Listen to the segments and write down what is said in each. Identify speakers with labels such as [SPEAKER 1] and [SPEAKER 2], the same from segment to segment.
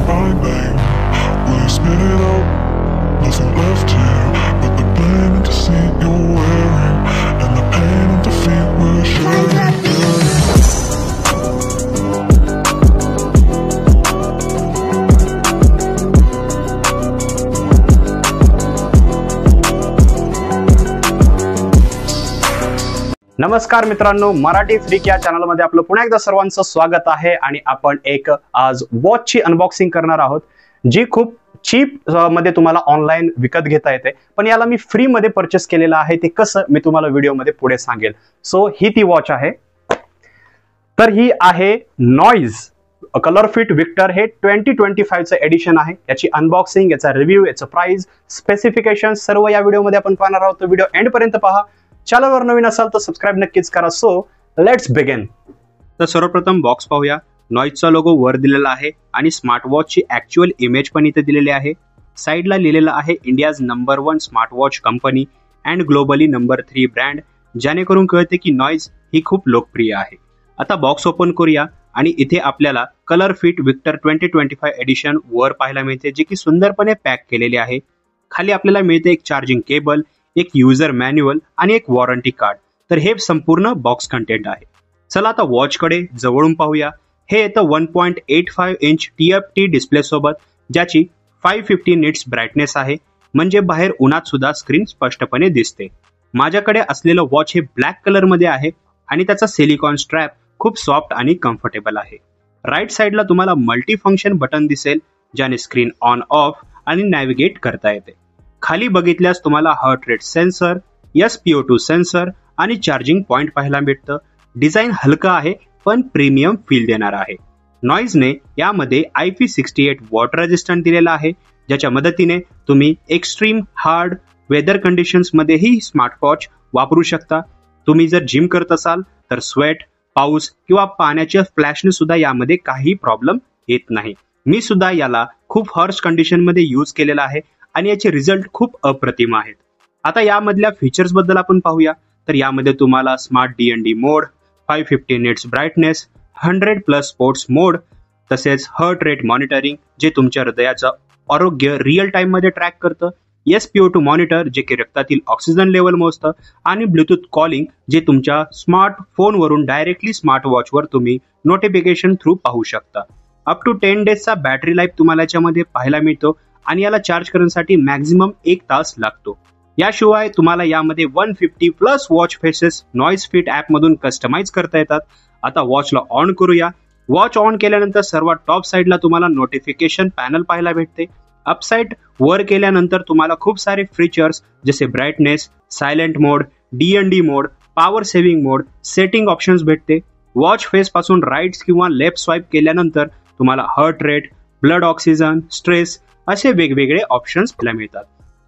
[SPEAKER 1] my name. Will you spit it out? Nothing left here but the blame and deceit you're wearing, and the pain and defeat we're sharing.
[SPEAKER 2] नमस्कार मित्रांनो, Marathi freak या चॅनलमध्ये आपलं पुन्हा एकदा सर्वांचं स्वागत आहे. आणि आपण एक आज वॉचची अनबॉक्सिंग करणार आहोत, जी खूप चीप मध्ये तुम्हाला ऑनलाईन विकत घेता येते, पण याला मी फ्री मध्ये परचेस केलेलं आहे. ते कसं मी तुम्हाला व्हिडिओमध्ये पुढे सांगेल. सो ही ती वॉच आहे. तर ही आहे नॉइज कलर फिट विक्टर. हे 2025 चं एडिशन आहे. याची अनबॉक्सिंग, याचा रिव्ह्यू, याचं प्राइस, स्पेसिफिकेशन सर्व या व्हिडिओमध्ये आपण पाहणार आहोत. व्हिडिओ एंड पर्यंत पहा. चॅनलवर नवीन असाल तर सबस्क्राइब नक्कीच करा. So let's begin. तर सर्वप्रथम बॉक्स पाहूया. नॉइजचा लोगो वर दिलेला आहे आणि स्मार्ट वॉचची ऍक्च्युअल इमेज पण इथे दिलेली आहे. साइडला लिहिलेलं आहे India's number 1 smart watch company and globally number 3 brand, जेणेकरून कळते की नॉइज ही खूप लोकप्रिय आहे. आता बॉक्स ओपन करूया आणि इथे आपल्याला कलर फिट विक्टर 2025 एडिशन वर पाहायला मिळते, जे की सुंदरपणे पॅक केलेले आहे. खाली आपल्याला मिळते एक चार्जिंग केबल, एक युजर मॅन्युअल आणि एक वॉरंटी कार्ड. तर हे संपूर्ण बॉक्स कंटेंट आहे. चला आता वॉचकडे जवळून पाहूया. हे येतं 1.85 इंच TFT डिस्प्ले सोबत, ज्याची 550 निट्स ब्राईटनेस आहे, म्हणजे बाहेर उन्हात सुद्धा स्क्रीन स्पष्टपणे दिसते. माझ्याकडे असलेलं वॉच हे ब्लॅक कलर मध्ये आहे आणि त्याचा सिलिकॉन स्ट्रॅप खूप सॉफ्ट आणि कम्फर्टेबल आहे. राईट साइडला तुम्हाला मल्टी फंक्शन बटन दिसेल, ज्याने स्क्रीन ऑन ऑफ आणि नॅव्हिगेट करता येते. खाली बघितल्यास तुम्हाला heart rate sensor, SpO2 sensor आणि चार्जिंग पॉइंट पाहायला भेटतं. डिझाईन हलका आहे पण प्रीमियम फील देणार आहे. नॉइजने यामध्ये IP68 वॉटर रेजिस्टंट दिलेला आहे, ज्याच्या मदतीने तुम्ही एक्स्ट्रीम हार्ड वेदर कंडिशन्स मध्येही स्मार्ट वॉच वापरू शकता. तुम्ही जर जिम करत असाल तर स्वेट, पाऊस किंवा पाण्याच्या फ्लॅशने सुद्धा यामध्ये काही प्रॉब्लेम येत नाही. मी सुद्धा याला खूप हार्श कंडिशन मध्ये यूज केलेला आहे आणि याचे रिझल्ट खूप अप्रतिम आहेत. आता यामधल्या फीचर्स बद्दल आपण पाहूया. तर यामध्ये तुम्हाला स्मार्ट DND मोड, 550 निट्स ब्राईटनेस, 100+ स्पोर्ट्स मोड, तसेच हार्ट रेट मॉनिटरिंग, जे तुमच्या हृदयाचं आरोग्य रिअल टाइम मध्ये ट्रॅक करतं, SpO2 मॉनिटर, जे की रक्तातील ऑक्सिजन लेवल मोजतं, आणि ब्लूटूथ कॉलिंग, जे तुमच्या स्मार्ट फोनवरून डायरेक्टली स्मार्ट वॉचवर तुम्ही नोटिफिकेशन थ्रू पाहू शकता. अप टू 10 डेजचा बॅटरी लाईफ तुम्हाला याच्यामध्ये पाहायला मिळतो आणि याला चार्ज करण्यासाठी मॅक्झिमम 1 तास लागतो. याशिवाय तुम्हाला यामध्ये 150+ watch faces noise fit app मधून कस्टमाइज करता येतात. आता वॉचला ऑन करूया. वॉच ऑन केल्यानंतर सर्वात टॉप साइडला तुम्हाला नोटिफिकेशन पॅनल पाहायला भेटते. अपसाइड वर केल्यानंतर तुम्हाला खूप सारे फीचर्स जसे ब्राईटनेस, सायलेंट मोड, DND मोड, पॉवर सेव्हिंग मोड, सेटिंग ऑप्शन्स भेटते. वॉच फेस पासून राईट किंवा लेफ्ट स्वाईप केल्यानंतर तुम्हाला heart rate, blood oxygen, stress असे वेगवेगळे ऑप्शन्स पाहायला मिळतात.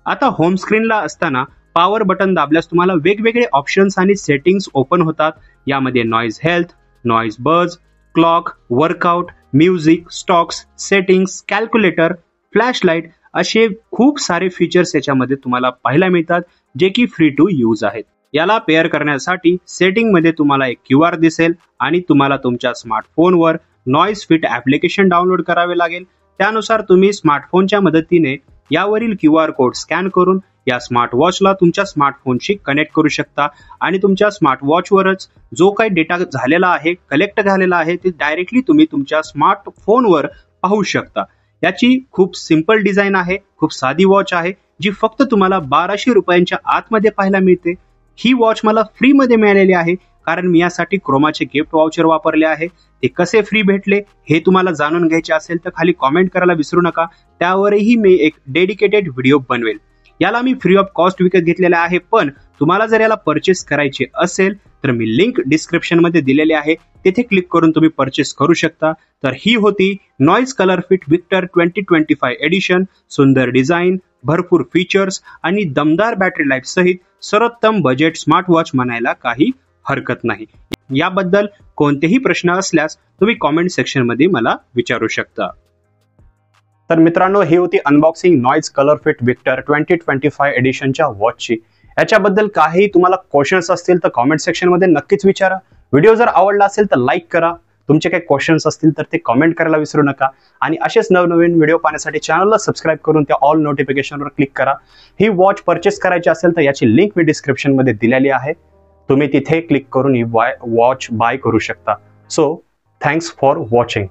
[SPEAKER 2] आता होम स्क्रीनला असताना पॉवर बटन दाबल्यास तुम्हाला वेगवेगळे ऑप्शन्स आणि सेटिंग्स ओपन होतात. यामध्ये नॉइज हेल्थ, नॉइज बज, clock, workout, music, stocks, settings, calculator, flash light असे खूप सारे फीचर्स याच्यामध्ये तुम्हाला पाहायला मिळतात, जे की फ्री टू यूज आहेत. याला पेअर करण्यासाठी सेटिंग मध्ये तुम्हाला एक QR दिसेल आणि तुम्हाला तुमच्या स्मार्टफोनवर नॉइज फिट ऍप्लिकेशन डाउनलोड करावे लागेल. त्यानुसार तुम्ही स्मार्टफोनच्या मदतीने यावरील QR कोड स्कॅन करून या स्मार्ट वॉचला तुमच्या स्मार्टफोनशी कनेक्ट करू शकता आणि तुमच्या स्मार्ट वॉचवरच जो काही डेटा झालेला आहे, कलेक्ट झालेला आहे, ते डायरेक्टली तुम्ही तुमच्या स्मार्टफोनवर पाहू शकता. याची खूप सिंपल डिझाईन आहे, खूप साधी वॉच आहे, जी फक्त तुम्हाला 1200 रुपयांच्या आतमध्ये पाहायला मिळते. ही वॉच मला फ्री मध्ये मिळालेली आहे, कारण मी यासाठी क्रोमाचे गिफ्ट वाउचर वापरले आहे. ते कसे फ्री भेटले हे तुम्हाला जाणून घ्यायचे असेल तर खाली कॉमेंट करायला विसरू नका. त्यावरही मी एक डेडिकेटेड व्हिडिओ बनवेल. याला मी फ्री ऑफ कॉस्ट विकत घेतलेला आहे, पण तुम्हाला जर याला परचेस करायचे असेल तर मी लिंक डिस्क्रिप्शन मध्ये दिलेली आहे, तिथे क्लिक करून तुम्ही परचेस करू शकता. तर ही होती Noise Color Fit Victor 2025 edition. सुंदर डिझाईन, भरपूर फीचर्स आणि दमदार बॅटरी लाईफ सहित सर्वोत्तम बजेट स्मार्ट वॉच म्हणायला काही हरकत नाही. याबद्दल कोणतेही प्रश्न असल्यास तुम्ही कॉमेंट सेक्शन मध्ये मला विचारू शकता. तर मित्रांनो, ही होती unboxing Noise Color Fit Victor 2025 एडिशनच्या वॉचची. याच्याबद्दल काही तुम्हाला क्वेश्चन्स असतील तर कॉमेंट सेक्शन मध्ये नक्कीच विचारा. व्हिडिओ जर आवडला असेल तर लाईक करा. तुमचे काही क्वेश्चन्स असतील तर ते कमेंट करायला विसरू नका आणि असेच नवनवीन व्हिडिओ पाहण्यासाठी चॅनलला सबस्क्राईब करून त्या ऑल नोटिफिकेशनवर क्लिक करा. ही वॉच परचेस करायची असेल तर याची लिंक मी डिस्क्रिप्शनमध्ये दिलेली आहे. तुम्ही तिथे क्लिक करून ही वॉच बाय करू शकता. So thanks for watching.